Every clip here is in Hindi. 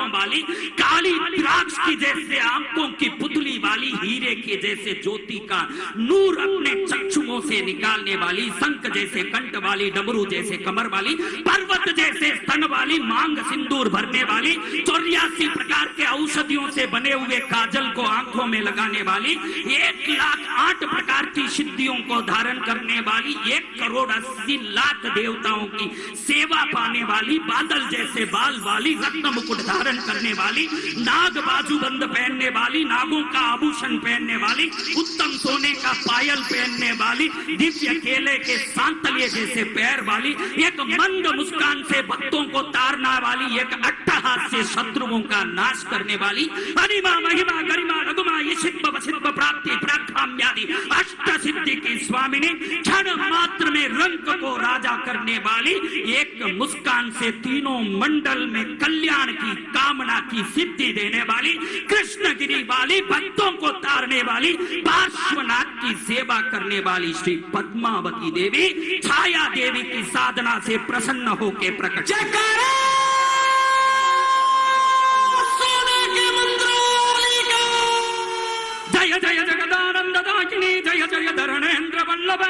आंखों वाली, काली द्राक्ष की जैसे आंखों की पुतली वाली, हीरे के जैसे ज्योति का नूर अपने चक्षुओं से निकालने वाली, शंख जैसे कंठ वाली, डमरू जैसे कमर वाली, पर्वत जैसे स्तन वाली, मांग सिंदूर भरने वाली, 84 प्रकार के औषधियों से बने हुए काजल को आंखों में लगाने वाली, 1,08,000 प्रकार की सिद्धियों को धारण करने वाली, 1,80,00,000 देवताओं की सेवा पाने वाली, बादल जैसे बाल वाली, रत्न मुकुट धारण करने वाली, नाग बाजूबंद पहनने वाली, नागों का आभूषण पहनने वाली, उत्तम सोने का पायल पहनने वाली, दिव्य केले के सांतले जैसे पैर वाली, एक मंद मुस्कान से भक्तों को तारना वाली, एक अट्टहास से शत्रुओं का नाश करने वाली, अनिमा महिमा गरिमा रघुमा यशिद्ध वसिद्ध प्राप्ति प्राकाम्यादि अष्ट सिद्धि की स्वामिनी, क्षण मात्र में रंग को राजा करने वाली, एक मुस्कान से तीनों मंडल में कल्याण की कामना की सिद्धि देने वाली, कृष्णगिरी वाली, भक्तों को तारने वाली, पार्श्वनाथ की सेवा करने वाली श्री पद्मावती देवी, छाया देवी की साधना से प्रसन्न होकर प्रकट। जय जय जगदानंद दाकिनी, जय जय धरणेन्द्र वल्लभ,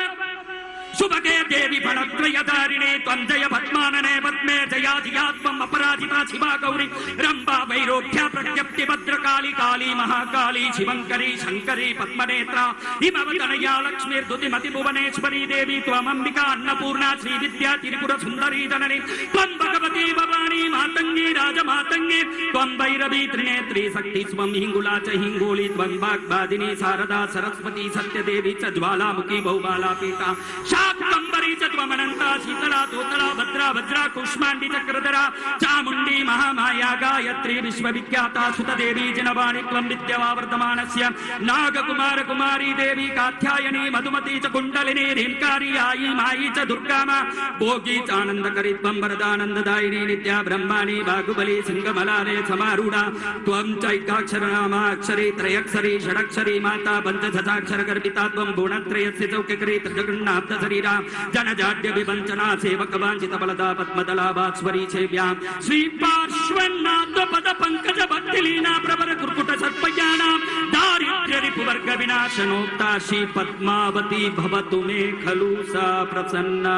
शुभगे देवी फणत्रयधारिणे, त्वं जय पद्मानने पद्मे जयाधियात्मम् अपराजिता शिवा गौरी, रंभा वैरोग्या प्रज्ञप्ति भद्रकाली, काली महाकाली शिवंकरी शंकरी पद्मनेत्रा, हिमवतनया लक्ष्मीर्दुतिमति भुवनेश्वरी देवी, त्वमंबिका अन्नपूर्णा श्री विद्या त्रिपुर सुंदरी जननी, त्वं भगवती भवानी मातंगी राजमातंगी, त्वं भैरवी त्रिनेत्री शक्ति स्वं हिंगुला च हिंगोली, त्वं वाग्वादिनी शारदा सरस्वती सत्यदेवी च ज्वालामुखी बहुबाला पीता, शाकंबरी च त्वमनंता शीतला तोतला भद्रा वज्रा कुष्मांडी चक्रधरा, चामुंडी महामाया गायत्री विश्वविख्याता सुतदेवी जिनवाणी, त्वं विद्यावर्धमानस्य नागकुमार कुमारी देवी, कात्यायनी मधुमती च कुंडलिनी, ह्रींकारी आई माई च दुर्गा मां, भोगी च आनंदकरी, त्वं वरदानंददायिनी नित्या ब्रह्माणी, बाहुबली सिंहमलाने समारूढ़ा, त्वं चैकाक्षर नामाक्षरी त्रयक्षरी षडक्षरी माता पंचशताक्षर गर्भिता, त्वं गुणत्रयस्य चौककरी त्रिजगन्नाथ शरीरा, जनजाड्य विवंचना सेवक वांछित बलदा पद्मदला वास्वरी सेव्या, श्री पार्श्वनाथ पद पंकज भक्तिलीना प्रवर कुर्कुट सर्पयाना, दारिद्र्य रिपुवर्ग विनाशनोक्ता श्री पद्मावती भवतु मे खलु सा प्रसन्ना।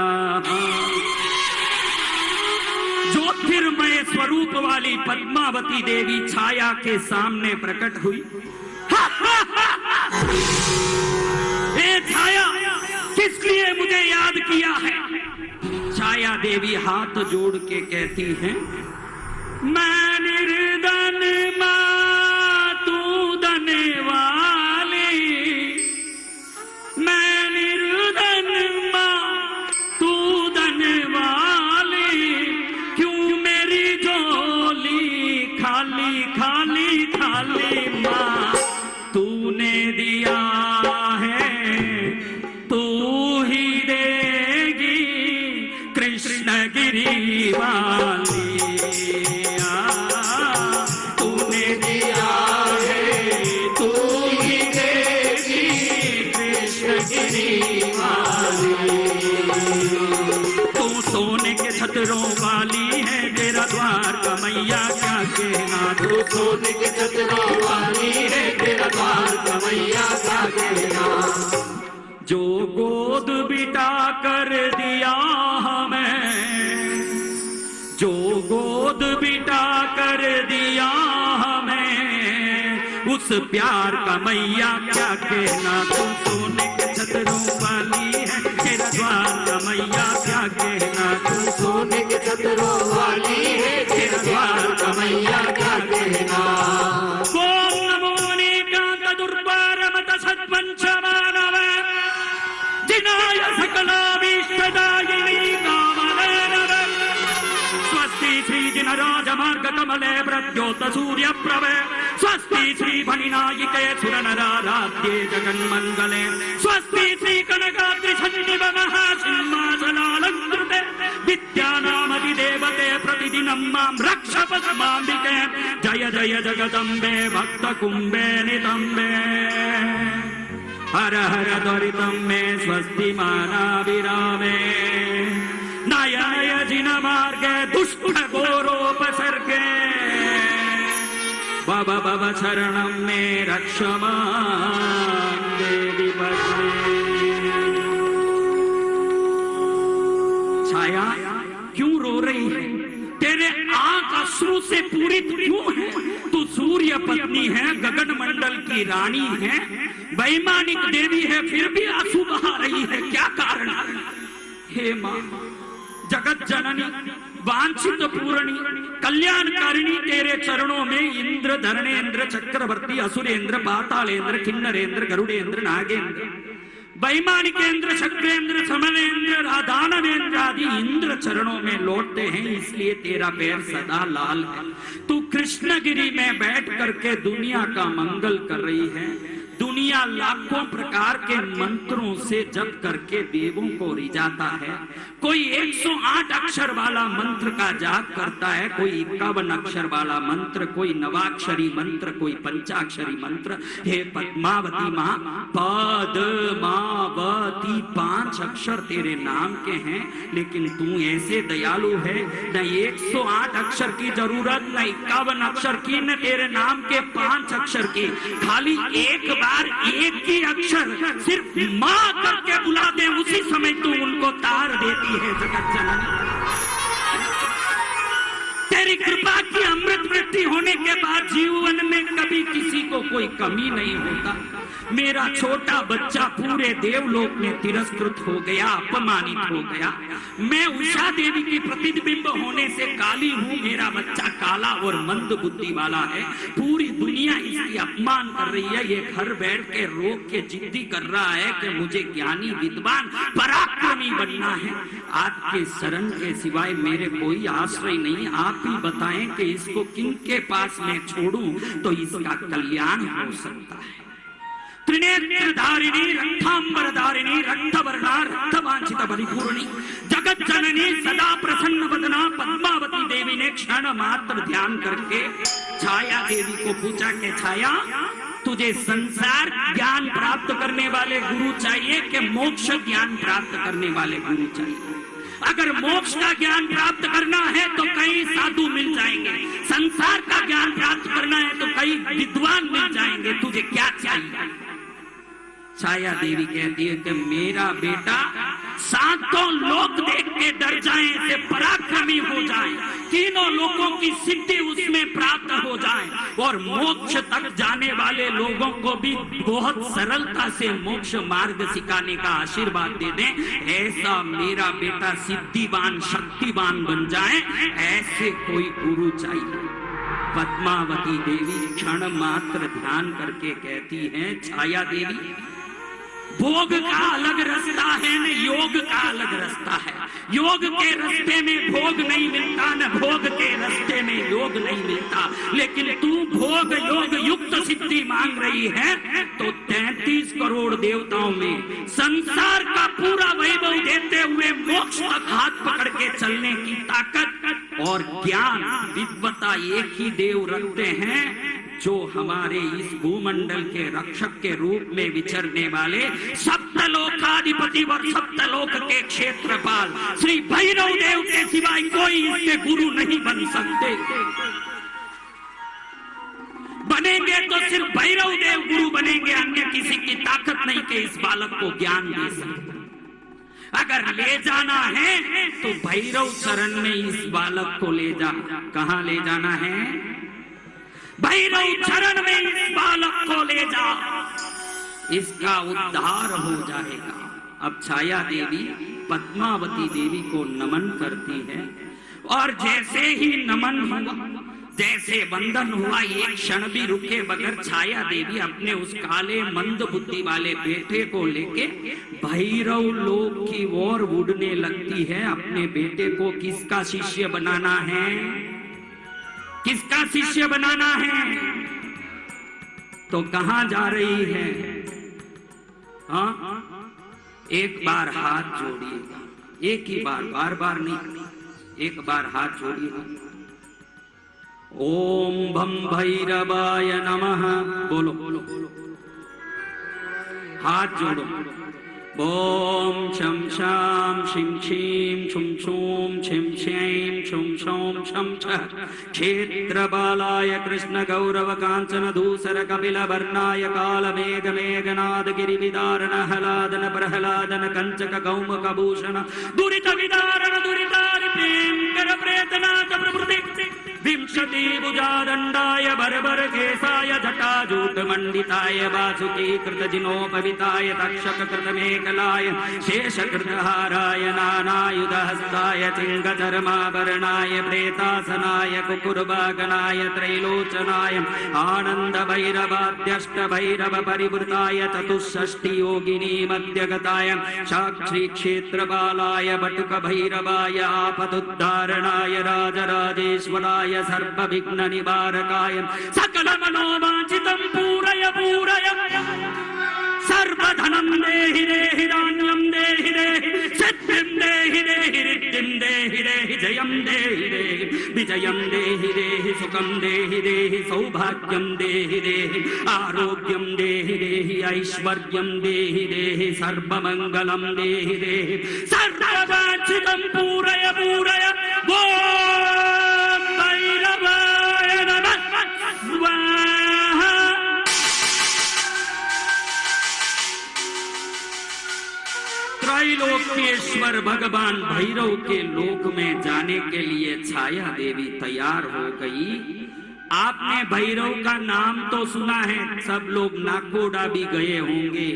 ज्योतिर्मय स्वरूप वाली पद्मावती देवी छाया के सामने प्रकट हुई। ए छाया, किसलिए मुझे याद किया है? छाया देवी हाथ जोड़ के कहती हैं, मैं निर्धन मां तू धन वाली, मैं निर्धन मां तू धन वाली, क्यों मेरी झोली खाली खाली खाली, मां तूने दिया है कृष्णगिरी वाली, तूने दिया है तू ही देवी कृष्णगिरी वाली, तू सोने के छतरों वाली है, तेरा द्वार का मैया क्या कहना, तू सोने के छतरों वाली है, तेरा द्वार का मैया क्या कहना, जो गोद बिठा कर दिया हमें, जो गोद बिठा कर दिया हमें, उस प्यार का मैया क्या कहना, तू सोने के छतरों वाली है, तेरा द्वार का मैया क्या कहना, तू सोने के छतरों वाली है, तेरा द्वार का मैया क्या कहना। ओम नमो नेकांत दुर्वारमत सद्वंशमानव जिनाय सकलाभीष्टदायिनी कामधेनवे, स्वस्ति श्री जिनराज मार्ग कमले प्रद्योत सूर्य प्रभे, स्वस्ति श्री फणिनायिके सुरनराराध्ये जगन्मंगले, स्वस्ति श्री कनकाद्रि सन्निभ महासिंहासनालंकृते, विद्यानामधिदेवते प्रतिदिनं मां रक्ष पद्माम्बिके, जय जय जगदम्बे भक्त कुम्भे नितम्बे, हर हर त्वरितं मे स्वस्ति माना विरामे, नय नय जिन मार्गे दुष्ट घोरोपसर्गे, बाबा बाबा शरणम में रक्षमा देवी भद्रे। छाया क्यों रो रही है? तेरे आंख अश्रु से पूरित क्यों है? तू सूर्य पत्नी है, गगन मंडल की रानी है, वैमानिक देवी है, फिर भी आंसू बहा रही है, क्या कारण? हे मां, जगत जननी, वांछित पूरणी, कल्याणकारिणी, तेरे चरणों में इंद्र, धरणेन्द्र, चक्रवर्ती, असुरेंद्र, पातालेंद्र, किन्नरेंद्र, गरुड़ेंद्र, नागेंद्र, वैमानिकेंद्र, शक्रेंद्र, समलेंद्र, दानवेंद्र आदि इंद्र चरणों में लौटते हैं, इसलिए तेरा पैर सदा लाल है। तू कृष्णगिरी में बैठ करके दुनिया का मंगल कर रही है। दुनिया लाखों प्रकार के मंत्रों से जप करके देवों को रिझाता है। कोई 108 अक्षर वाला मंत्र का जाप करता है, कोई 51 अक्षर वाला मंत्र, कोई नवाक्षरी मंत्र, कोई पंचाक्षरी मंत्र। हे पद्मावती माँ, पद्मावती 5 अक्षर तेरे नाम के हैं, लेकिन तू ऐसे दयालु है, न 108 अक्षर की जरूरत, न 51 अक्षर की, न तेरे नाम के 5 अक्षर की, खाली एक बार एक ही अक्षर सिर्फ मां करके बुला दे, उसी समय तू उनको तार देती है जगत जननी। तेरी कृपा की अमृत वृद्धि होने के बाद जीवन में कभी किसी को कोई कमी नहीं होता। मेरा छोटा बच्चा पूरे देवलोक में तिरस्कृत हो गया, अपमानित हो गया। मैं उषा देवी की प्रतिबिंब होने से काली हूँ, मेरा बच्चा काला और मंद बुद्धि वाला है। पूरी दुनिया इसकी अपमान कर रही है। ये घर बैठ के रोक के जिद्दी कर रहा है कि मुझे ज्ञानी, विद्वान, पराक्रमी बनना है। आपके शरण के सिवाय मेरे कोई आश्रय नहीं। आप ही बताएं कि इसको किनके पास मैं छोड़ूं तो इसका कल्याण हो सकता है। त्रिनेत्रधारिणी, रक्तांबरधारिणी, रक्तवर्णा, रक्तवांछित परिपूर्णी, जगत जननी, सदा प्रसन्न वदना पद्मावती देवी ने क्षण मात्र ध्यान करके छाया देवी को पूछा कि छाया, तुझे संसार ज्ञान प्राप्त करने वाले गुरु चाहिए कि मोक्ष ज्ञान प्राप्त करने वाले गुरु चाहिए? अगर मोक्ष का ज्ञान प्राप्त करना है तो कई साधु मिल जाएंगे, संसार का ज्ञान प्राप्त करना है तो कई विद्वान मिल जाएंगे, तुझे क्या चाहिए? छाया देवी कहती है कि मेरा बेटा सातों लोक देख के डर जाएं, से पराक्रमी हो जाए, तीनों लोगों की सिद्धि उसमें प्राप्त हो जाए और मोक्ष तक जाने वाले लोगों को भी बहुत सरलता से मोक्ष मार्ग सिखाने का आशीर्वाद दे दें। ऐसा मेरा बेटा सिद्धिवान, शक्तिवान बन जाए, ऐसे कोई गुरु चाहिए। पद्मावती देवी क्षण मात्र ध्यान करके कहती हैं, छाया देवी, भोग का अलग रास्ता है न योग का अलग रास्ता है। योग के रास्ते में भोग नहीं मिलता, न भोग के रास्ते में योग नहीं मिलता। लेकिन तू भोग योग युक्त सिद्धि मांग रही है तो 33 करोड़ देवताओं में संसार का पूरा वैभव देते हुए मोक्ष तक हाथ पकड़ के चलने की ताकत और ज्ञान, विद्वता एक ही देव रखते हैं, जो हमारे इस भूमंडल के रक्षक के रूप में विचरने वाले सप्तलोकाधिपति व सप्तलोक के क्षेत्रपाल श्री भैरव देव के सिवाय कोई इसके गुरु नहीं बन सकते। बनेंगे तो सिर्फ भैरव देव गुरु बनेंगे, अन्य किसी की ताकत नहीं कि इस बालक को ज्ञान दे सके। अगर ले जाना है तो भैरव चरण में इस बालक को ले जा। कहां ले जाना है? भैरव चरण में इस बालक को ले जा, इसका उद्धार हो जाएगा। अब छाया देवी पद्मावती देवी को नमन करती है और जैसे ही नमन हुआ, जैसे वंदन हुआ, एक क्षण भी रुके बगैर छाया देवी अपने उस काले मंद बुद्धि वाले बेटे को लेके भैरव लोक की ओर उड़ने लगती है। अपने बेटे को किसका शिष्य बनाना है? किसका शिष्य बनाना है? तो कहां जा रही है? हाँ, एक बार हाथ जोड़िएगा, एक ही बार, बार बार नहीं, एक बार हाथ जोड़िएगा। ओम भम भैरवाय नमः बोलो, हाथ जोड़ो। ओम शं शां शीं शीं छुं छुं छिं छीं छुं छौं छं छः क्षेत्रबालाय कृष्ण गौरव कांचन धूसर कपिल वर्णाय काल मेघ मेघनाद गिरिविदारण हलादन प्रहलादन कंचक गौमुख भूषण दुरित विदारण दुरितारि प्रेम कर प्रेतनाथ प्रभृति विंशति भुजादंडाय बरबर केसाय जटाजूट मंडिताय वासुकी कृत जिनोपविताय तक्षक कृत मेखलाय शेष कृत हाराय नानायुध हस्ताय चिंग चर्माभरणाय प्रेतासनाय कुकुरबागनाय त्रैलोचनाय आनंद भैरवाद्यष्ट भैरव परिवृताय चतुष्षष्टि योगिनी मध्यगताय साक्षी क्षेत्रबालाय बटुक भैरवाय आपदुद्धारणाय राजराजेश्वराय सर्वविघ्न निवारकाय सकल मनोवांछितं पूरय पूरय सर्वधनं देहि देहि धान्यं देहि देहि सिद्धिं देहि देहि रिद्धिं देहि देहि जयं देहि देहि विजयं देहि देहि सुखं देहि देहि सौभाग्यं देहि देहि आरोग्यं देहि देहि ऐश्वर्यं देहि देहि सर्वमंगलं देहि देहि सर्ववांछितं पूरय पूरय त्रैलोक्येश्वर भगवान भैरव के लोक में जाने के लिए छाया देवी तैयार हो गई। आपने भैरव का नाम तो सुना है, सब लोग नाकोड़ा भी गए होंगे।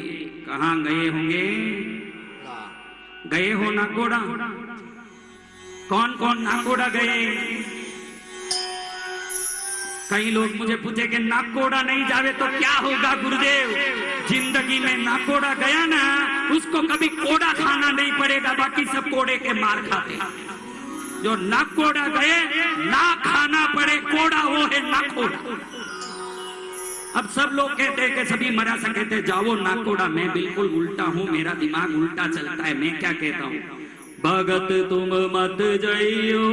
कहाँ गए होंगे? गए हो नाकोड़ा? कौन कौन नाकोड़ा गए? कई लोग मुझे पूछे कि नाकोड़ा नहीं जावे तो क्या होगा गुरुदेव? जिंदगी में नाकोड़ा गया ना, उसको कभी कोड़ा खाना नहीं पड़ेगा, बाकी सब कोड़े के मार खाते। जो नाकोड़ा गए ना खाना पड़े कोड़ा, वो है नाकोड़ा। अब सब लोग कहते हैं कि सभी मरा सके थे जाओ नाकोड़ा। मैं बिल्कुल उल्टा हूँ, मेरा दिमाग उल्टा चलता है। मैं क्या कहता हूँ, भगत तुम मत जाइयो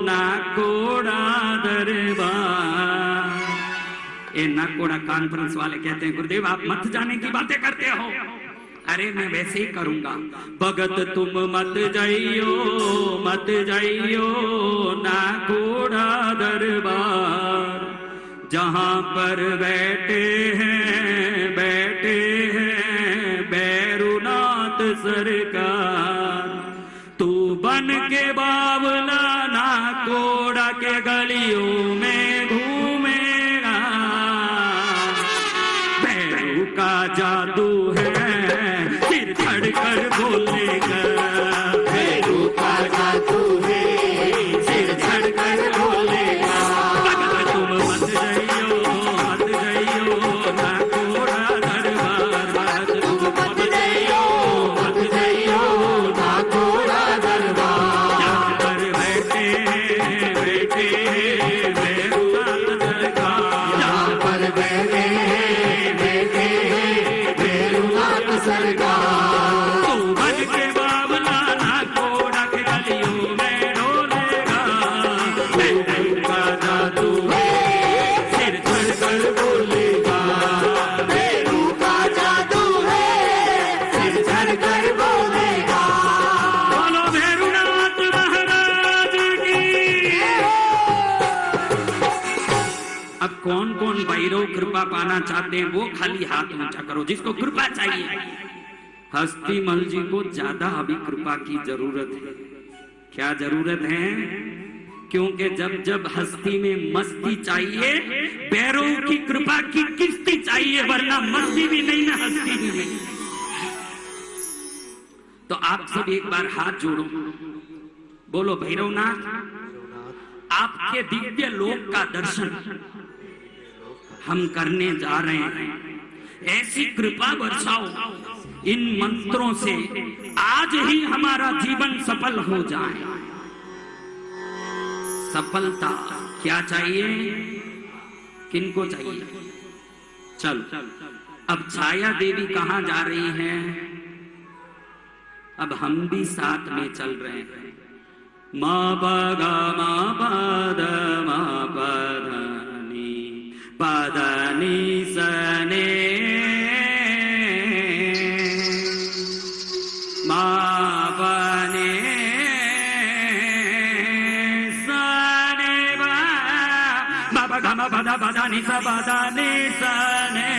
नाकोड़ा दरबार। ये नाकोड़ा कॉन्फ्रेंस वाले कहते हैं गुरुदेव आप मत जाने की बातें करते हो। अरे मैं वैसे ही करूंगा। भगत तुम मत जाइयो नाकोड़ा दरबार, जहां पर बैठे हैं बैरुनाथ सरकार। तू बन के बावला नाकोड़ा के गलियों में घूमेगा, बैरू का जादू है सिर धड़कर बोलेगा। बैरू का जादू है सिर धड़कर बोलेगा। भगत तुम मत जाइयो नाकोड़ा दरबार। भगत तुम मत जाइयो नाकोड़ा दरबार, जहाँ पर बैठे बैरुनाथ सरकार। जहाँ पर बैठे बैरुनाथ सरकार। तू बन के बावला नाकोड़ा के गलियों में डोलेगा, बैरू का जादू है सिर धड़कर बोलेगा। बैरू का जादू है सिर धड़कर बोलेगा। बोलो भैरुनाथ महाराज की। अब कौन कौन भैरव कृपा पाना चाहते हैं वो खाली हाथ ऊंचा करो, जिसको कृपा चाहिए। हस्तीमल जी को ज्यादा अभी कृपा की जरूरत है। क्या जरूरत है? क्योंकि जब जब हस्ती में मस्ती चाहिए, भैरव की कृपा की किस्ती चाहिए, वरना मस्ती भी नहीं ना हस्ती भी नहीं। तो आप सब एक बार हाथ जोड़ो, बोलो भैरवनाथ आपके दिव्य लोक का दर्शन हम करने जा रहे हैं। ऐसी कृपा बरसाओ इन मंत्रों से, आज ही हमारा जीवन सफल हो जाए। सफलता क्या चाहिए? किनको चाहिए? चल अब छाया देवी कहां जा रही है? अब हम भी साथ में चल रहे हैं। मा पगा मा पद मा पदानी पदानी सने बद बद नि स बद नि स ने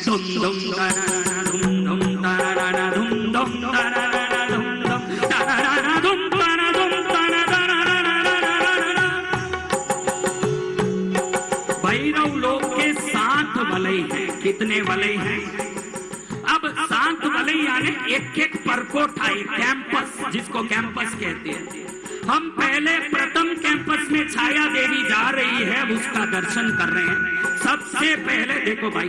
धुम धुम तरना धुम धुम तरना धुम धुम तरना धुम धुम तरना धुम तरना धुम तरना। भैरव लोक के 7 वलय हैं। कितने वलय हैं? अब 7 वलय यानी एक परकोठा, कैंपस, जिसको कैंपस कहते हैं। हम पहले प्रथम कैंपस में छाया देवी जा रही है, उसका दर्शन कर रहे हैं। सबसे पहले देखो भाई,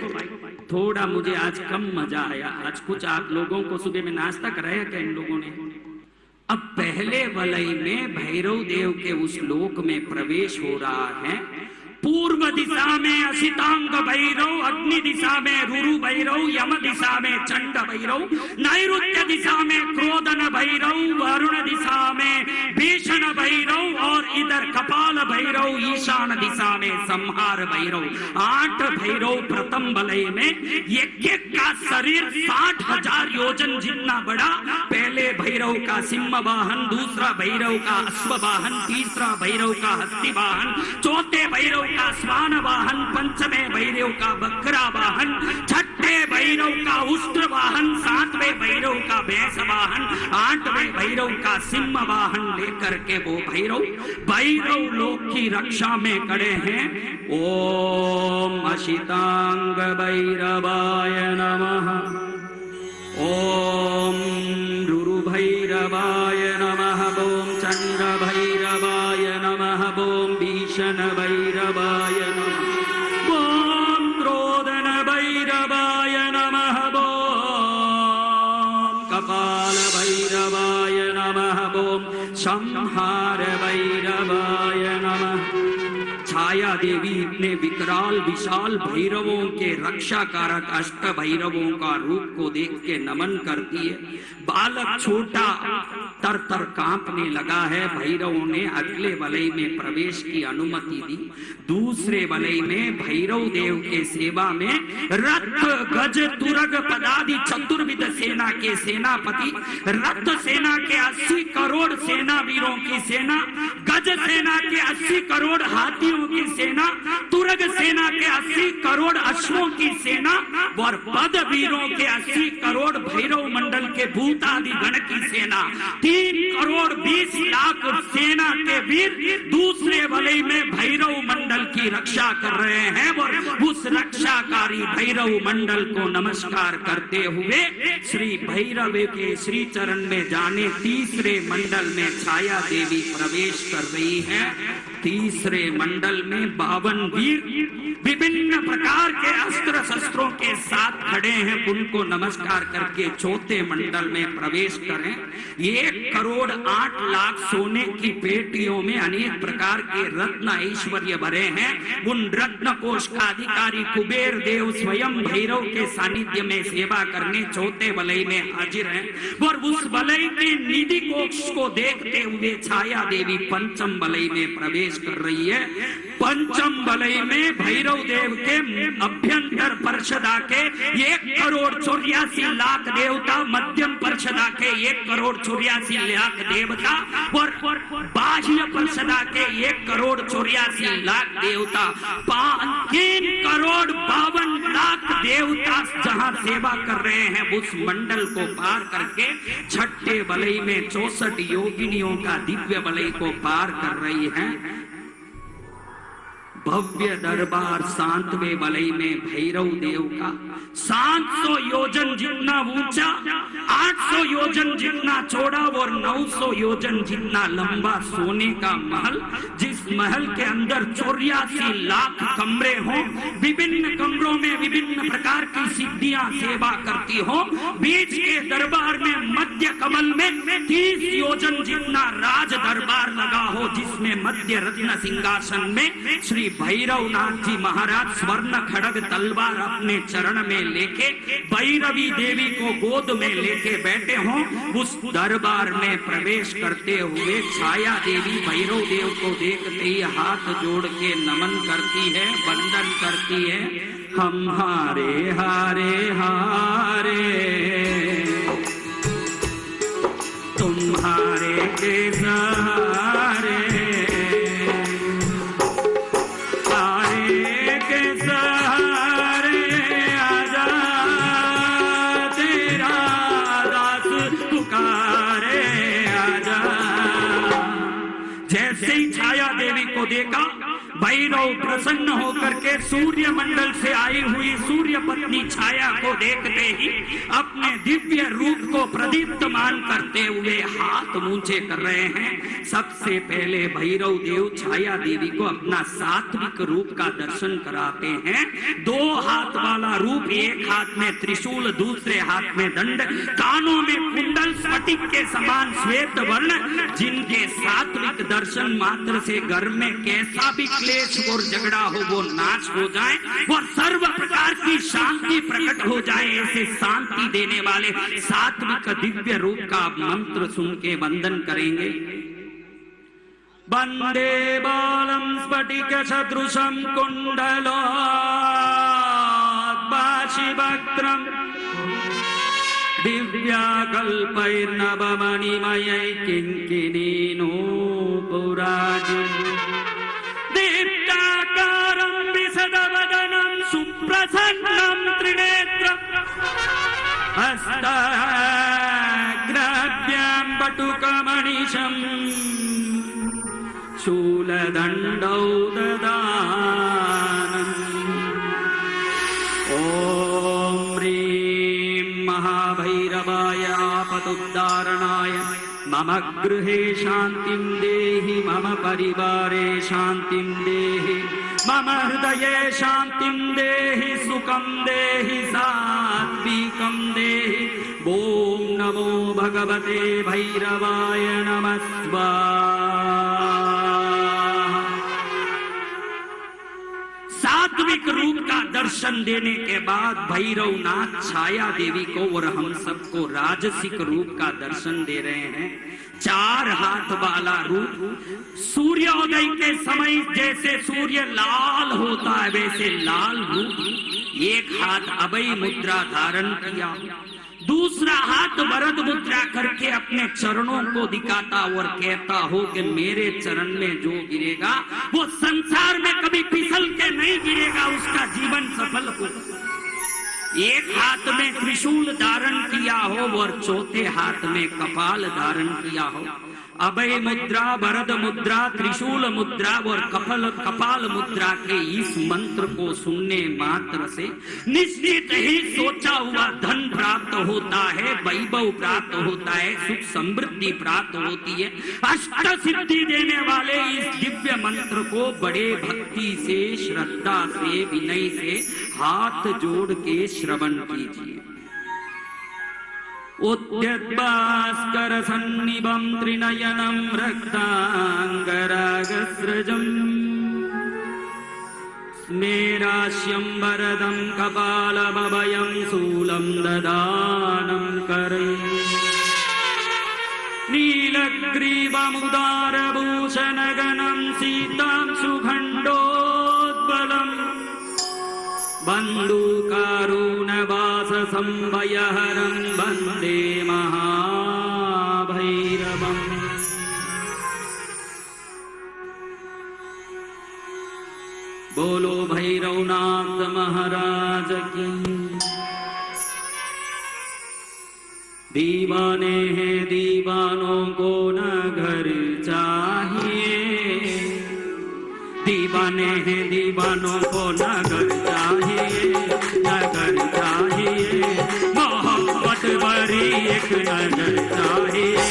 थोड़ा मुझे आज कम मजा आया। आज कुछ आप लोगों को सुबह में नाश्ता कराया क्या इन लोगों ने? अब पहले वलय में भैरव देव के उस लोक में प्रवेश हो रहा है। पूर्व दिशा में असितांग भैरव, अग्नि दिशा में रुरु भैरव, यम दिशा में चंड भैरव, नैऋत्य दिशा में क्रोधन भैरव, वरुण दिशा में भीषण भैरव और इधर कपाल भैरव, ईशान दिशा में संहार भैरव। 8 भैरव प्रथम वलय में। एक का शरीर 60,000 योजन जितना बड़ा। पहले भैरव का सिंह वाहन, दूसरा भैरव का अश्व वाहन, तीसरा भैरव का हस्ती वाहन, चौथे भैरव का स्वान वाहन, पंचमे भैरव का बकरा वाहन, छठे भैरव का उष्ट्र वाहन, 7वें भैरव का भैंस वाहन, 8वें भैरव का सिंह वाहन लेकर के वो भैरव लोक की रक्षा में खड़े हैं। ओम अशितांग भैरवाय नमः, ओम रुरु भैरवाय नमः, ओम चंड भैरवाय नमः, ओम भीषण भैरवाय नमः, ओम क्रोधन भैरवाय नमः, ओम कपाल भैरवाय नमः, ओम संहार भैरवाय नमः। छाया देवी इतने विकराल विशाल भैरवों के रक्षा कारक अष्ट भैरवों का रूप को देख के नमन करती है। बालक छोटा तर तर कांपने लगा है। भैरवों ने अगले वलय में प्रवेश की अनुमति दी। दूसरे वलय में भैरव देव के सेवा में रथ गज तुरग पदादि चतुर्विध सेना के सेनापति, रथ सेना के 80 करोड़ सेना वीरों की सेना, गज सेना के 80 करोड़ हाथियों की सेना, तुरग सेना के 80 करोड़ अश्वों की सेना और पद वीरों के 80 करोड़ भैरव मंडल के भूत आदि गण की सेना, 3 करोड़ 20 लाख सेना के वीर दूसरे वलय में भैरव मंडल की रक्षा कर रहे हैं। और उस रक्षाकारी भैरव मंडल को नमस्कार करते हुए श्री भैरव के श्री चरण में जाने तीसरे मंडल में छाया देवी प्रवेश कर रही है। तीसरे मंडल में 52 वीर विभिन्न प्रकार के अस्त्र शस्त्रों के साथ खड़े हैं। उनको नमस्कार करके चौथे मंडल में प्रवेश करें। 1 करोड़ 8 लाख सोने की पेटियों में अनेक प्रकार के रत्न ऐश्वर्य भरे हैं। उन रत्न कोष का अधिकारी कुबेर देव स्वयं भैरव के सानिध्य में सेवा करने चौथे वलय में हाजिर हैं। और उस वलय के निधि कोष को देखते हुए छाया देवी पंचम वलय में प्रवेश कर रही है। पंचम वलय में भैरव देव के अभ्यंतर परिषदा के 1 करोड़ 84 लाख देवता, मध्यम परिषदा के 1 करोड़ 84 लाख देवता और बाह्य परिषदा के 1 करोड़ 84 लाख देवता, 3 करोड़ 52 लाख देवता जहां सेवा कर रहे हैं। उस मंडल को पार करके छठे वलय में 64 योगिनियों का दिव्य वलय को पार कर रही हैं। भव्य दरबार 7वें वलय में भैरव देव का 700 योजन जितना ऊंचा, 800 योजन जितना चौड़ा और 900 योजन जितना लंबा सोने का महल, जिस महल के अंदर 84 लाख कमरे हों, विभिन्न कमरों में विभिन्न प्रकार की सिद्धियां सेवा करती हो। बीच के दरबार में मध्य कमल में 30 योजन जितना राज दरबार लगा हो, जिसमें मध्य रत्न सिंहासन में श्री भैरवनाथ जी महाराज स्वर्ण खड़ग तलवार अपने चरण में लेके भैरवी देवी को गोद में लेके बैठे हों। उस दरबार में प्रवेश करते हुए छाया देवी भैरव देव को देखते ही हाथ जोड़ के नमन करती है, वंदन करती है। हम हारे हारे हारे तुम्हारे के सहारे, जैसे ही छाया देवी को देखा, भैरव प्रसन्न होकर के सूर्य मंडल से आई हुई सूर्य पत्नी छाया को देखते ही अपने दिव्य रूप को प्रदीप्तमान करते हुए हाथ ऊंचे कर रहे हैं। सबसे पहले भैरव देव छाया देवी को अपना सात्विक रूप का दर्शन कराते हैं। 2 हाथ वाला रूप, एक हाथ में त्रिशूल, दूसरे हाथ में दंड, कानों में कुंडल, स्फटिक के समान श्वेत वर्ण, जिनके सात्विक दर्शन मात्र से घर में कैसा भी क्लेश और झगड़ा हो वो नाश हो जाए, वो सर्व प्रकार की शांति प्रकट हो जाए, ऐसे शांति देने वाले सात्विक दिव्य रूप का मंत्र सुन के वंदन करेंगे। वंदे बालम स्फटिक सदृशम कुंडलोद्भासिवक्त्रम दिव्याकल्पैर्नवमणिमयै किङ्किणीनूपुराजम् दीप्ताकारं विशदवदनं सुप्रसन्नं त्रिनेत्रम् हस्ताग्राभ्यां बटुकमणिशम् शूलदण्डौ ददानम्। ॐ ह्रीं महाभैरवाय आपदुद्धारणाय मम गृहे शान्तिं देहि, मम परिवारे शान्तिं देहि, मम हृदये शान्तिं देहि, सुखं देहि, सात्विकं देहि। ॐ नमो भगवते भैरवाय नमः स्वाहा। सात्विक रूप का दर्शन देने के बाद भैरवनाथ छाया देवी को और हम सबको राजसिक रूप का दर्शन दे रहे हैं। 4 हाथ वाला रूप, सूर्योदय के समय जैसे सूर्य लाल होता है वैसे लाल रूप, एक हाथ अभय मुद्रा धारण किया, दूसरा हाथ वरद मुद्रा करके अपने चरणों को दिखाता और कहता हो कि मेरे चरण में जो गिरेगा वो संसार में कभी फिसल के नहीं गिरेगा, उसका जीवन सफल हो। एक हाथ में त्रिशूल धारण किया हो और चौथे हाथ में कपाल धारण किया हो। अभय मुद्रा, वरद मुद्रा, त्रिशूल मुद्रा और कपाल मुद्रा के इस मंत्र को सुनने मात्र से निश्चित ही सोचा हुआ धन प्राप्त होता है, वैभव प्राप्त होता है, सुख समृद्धि प्राप्त होती है। अष्ट सिद्धि देने वाले इस दिव्य मंत्र को बड़े भक्ति से, श्रद्धा से, विनय से हाथ जोड़ के श्रवण कीजिए। उद्यद्भास्कर सन्निभं त्रिनयनं रक्तांगरागस्रजम् स्मेरास्यं वरदं कपालमभयं शूलं ददानं करैः नीलग्रीवमुदारभूषणगणं सीतां सुखण्डोद्बलम् बन्धुकारुणवाससंभयहरं वन्दे महाभैरवम्। बोलो भैरवनाथ महाराज की। दीवाने हैं दीवानों को न घर चाहिए, दीवाने हैं दीवानों को न घर चाहिए, न घर चाहिए, मोहब्बत भरी एक नजर चाहिए।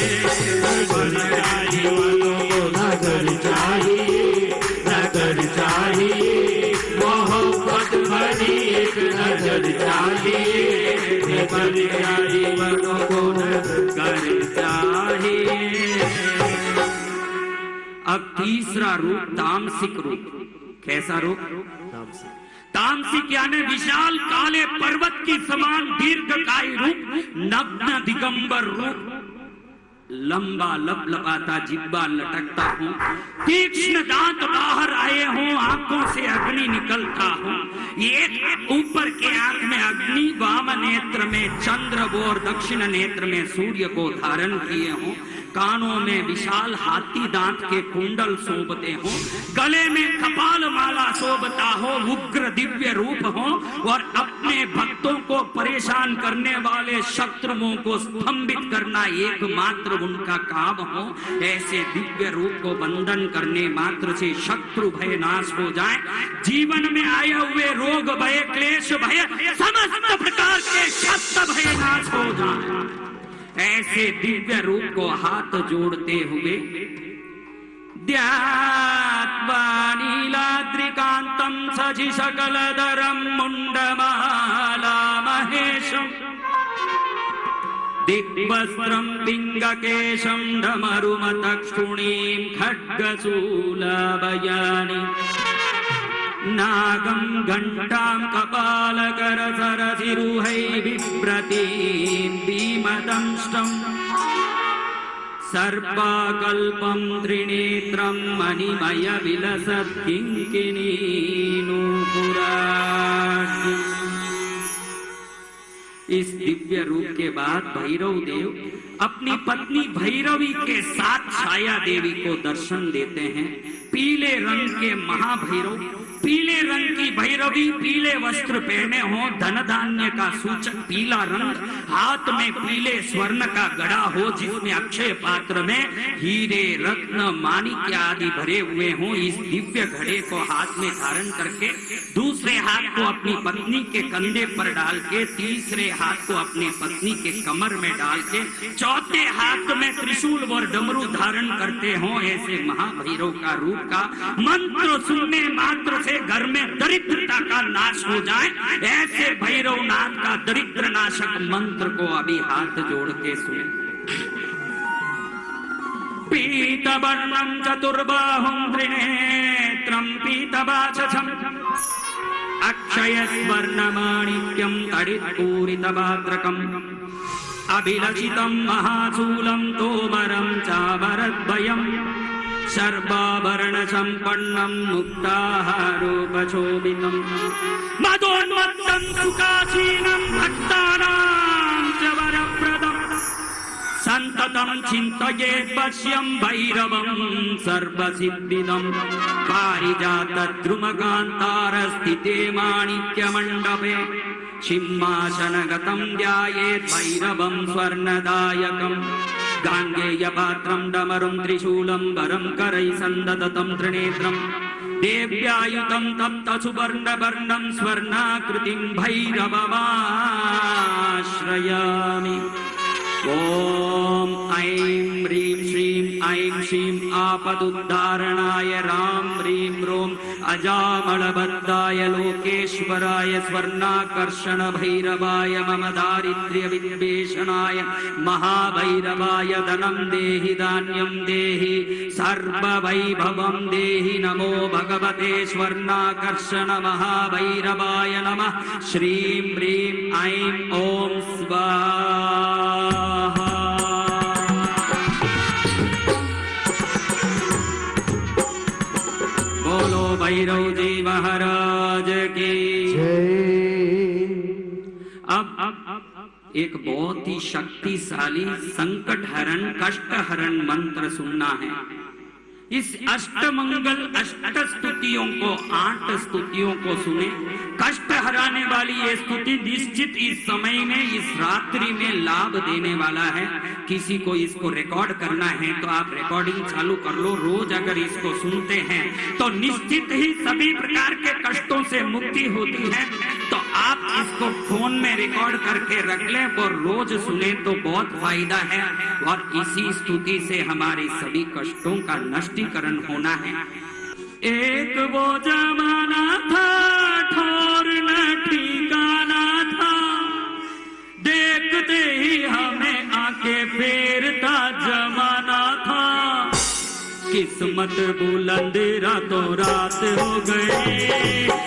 दीवानों को न घर चाहिए, न घर चाहिए, मोहब्बत भरी एक नजर चाहिए। दीवानों को न घर चाहिए। अब तीसरा रूप तामसिक रूप। कैसा रूप? तामसिक यानी विशाल काले पर्वत की समान दीर्घकाय रूप, नग्न दिगंबर रूप, लंबा लपलपाता जिब्बा लटकता हूँ, तीक्ष्ण दांत बाहर आए हों, आंखों से अग्नि निकलता हो, एक ऊपर के आंख में अग्नि, वाम नेत्र में चंद्र और दक्षिण नेत्र में सूर्य को धारण किए हों, कानों में विशाल हाथी दांत के कुंडल शोभते हो, गले में कपाल माला शोभता हो, उग्र दिव्य रूप हो और अपने भक्तों को परेशान करने वाले शत्रुओं को स्तंभित करना एकमात्र उनका काम हो, ऐसे दिव्य रूप को वंदन करने मात्र से शत्रु भय नाश हो जाए, जीवन में आए हुए रोग भय क्लेश भय समस्त प्रकार के शब्द भय नाश हो जाए। ऐसे दिव्य रूप को हाथ जोड़ते हुए ध्यात्वा नीलाद्रिकांतं सजि सकलधरं मुंडमाला महेशं दिग्वस्त्रं पिंगकेशं डमरुमतक्षुणीं खड्गशूलभयानि नागं घंटां कपालकरसरसिरुहै बिभ्रतीं भीमदंष्टम् सर्पाकल्पं त्रिनेत्रं मणिमय विलसत् किंकिणीनूपुराढ्यम्। इस दिव्य रूप के बाद भैरव देव अपनी पत्नी भैरवी के साथ छाया देवी को दर्शन देते हैं। पीले रंग के महाभैरव, पीले रंग की भैरवी, पीले वस्त्र पहने हो, धन धान्य का सूचक पीला रंग, हाथ में पीले स्वर्ण का गड़ा हो जिसमें अक्षय पात्र में हीरे रत्न माणिक्य आदि भरे हुए हों। इस दिव्य घड़े को हाथ में धारण करके दूसरे हाथ को अपनी पत्नी के कंधे पर डाल के, तीसरे हाथ को अपनी पत्नी के कमर में डाल के, चौथे हाथ में त्रिशूल और डमरू धारण करते हो। ऐसे महाभैरव का रूप का मंत्र सुनने मात्र से घर में दरिद्रता का नाश हो जाए, ऐसे भैरवनाथ का दरिद्र नाशक मंत्र को अभी हाथ जोड़ के सुने। पीतवर्णं चतुर्बाहुं त्रिनेत्रं पीतवाचसम् अक्षयस्वर्णमाणिक्यं तडित्पूरितभाद्रकम् अभिलषितं महाशूलं तोमरं चामरद्वयम् सर्वाभरण संपन्नं मुक्ताहारोपशोभितं मदोन्मत्तं सुखासीनं भक्तानां च वरप्रदं संततं चिन्तयेत् पश्यं भैरवं सर्वसिद्धिदं पारिजातद्रुमकान्तारस्थिते माणिक्यमण्डपे सिंहासनगतं ध्यायेत् भैरवं स्वर्णदायकम् गाङ्गेयपात्रं डमरुं त्रिशूलं वरं करैः सन्दततं त्रिनेत्रं देव्यायुतं तप्तसुवर्णवर्णं स्वर्णाकृतिं भैरवमाश्रयामि। ॐ ऐं ह्रीं श्रीं ऐं श्रीं आपदुद्धारणाय रां ह्रीं रों अजामलबद्धाय लोकेश्वराय स्वर्णाकर्षण भैरवाय मम दारिद्र्य विद्वेषणाय महाभैरवाय धनं देहि धान्यं देहि सर्ववैभवं देहि नमो भगवते स्वर्णाकर्षण महाभैरवाय नमः। श्रीं ह्रीं ऐं ॐ स्वाहा। बोलो भैरव जी महाराज की जय। अब एक बहुत ही शक्तिशाली संकट हरण कष्ट हरण मंत्र सुनना है। इस अष्टमंगल अष्ट स्तुतियों को 8 स्तुतियों को सुने। कष्ट हराने वाली ये स्तुति निश्चित इस समय में इस रात्रि में लाभ देने वाला है। किसी को इसको रिकॉर्ड करना है तो आप रिकॉर्डिंग चालू कर लो। रोज अगर इसको सुनते हैं तो निश्चित ही सभी प्रकार के कष्टों से मुक्ति होती है। तो आप इसको फोन में रिकॉर्ड करके रख लें और रोज सुने तो बहुत फायदा है। और इसी स्तुति से हमारे सभी कष्टों का नष्टीकरण होना है। एक वो जमाना था ठोर न ठिकाना था, देखते ही हमें आके फेरता जमाना था। किस्मत बुलंद रातों रात हो गए,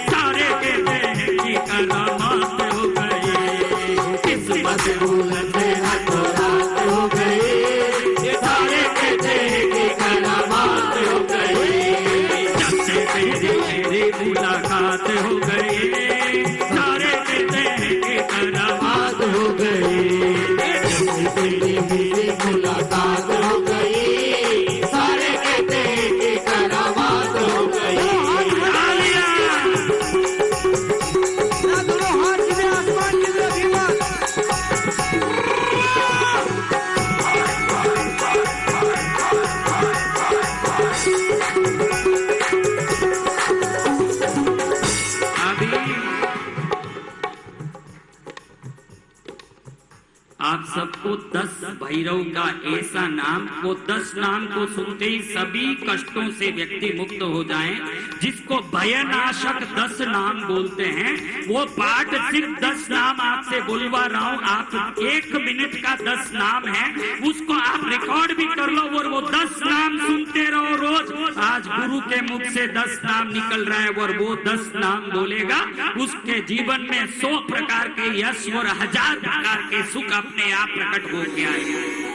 सारे कहते हैं कि करामात हो गए। किस्मत बुलंद रातों रात हो गए, सारे कहते हैं कि करामात हो गए। जब से तेरी मुलाकात हो गई, सारे कहते हैं कि करामात हो गए। जब से तेरी मुलाकात हो गई, 10 भैरव का ऐसा नाम, वो 10 नाम को सुनते ही सभी कष्टों से व्यक्ति मुक्त हो जाए, जिसको भयनाशक 10 नाम बोलते हैं। वो पाठ सिर्फ 10 नाम आपसे बोलवा रहा हूं, आप 1 मिनट का 10 नाम है, उसको आप रिकॉर्ड भी कर लो और वो 10 नाम सुनते रहो रोज। आज गुरु के मुख से 10 नाम निकल रहा है और वो 10 नाम बोलेगा, उसके जीवन में 100 प्रकार के यश और 1000 प्रकार के सुख अपने आप प्रकट हो के आएगा।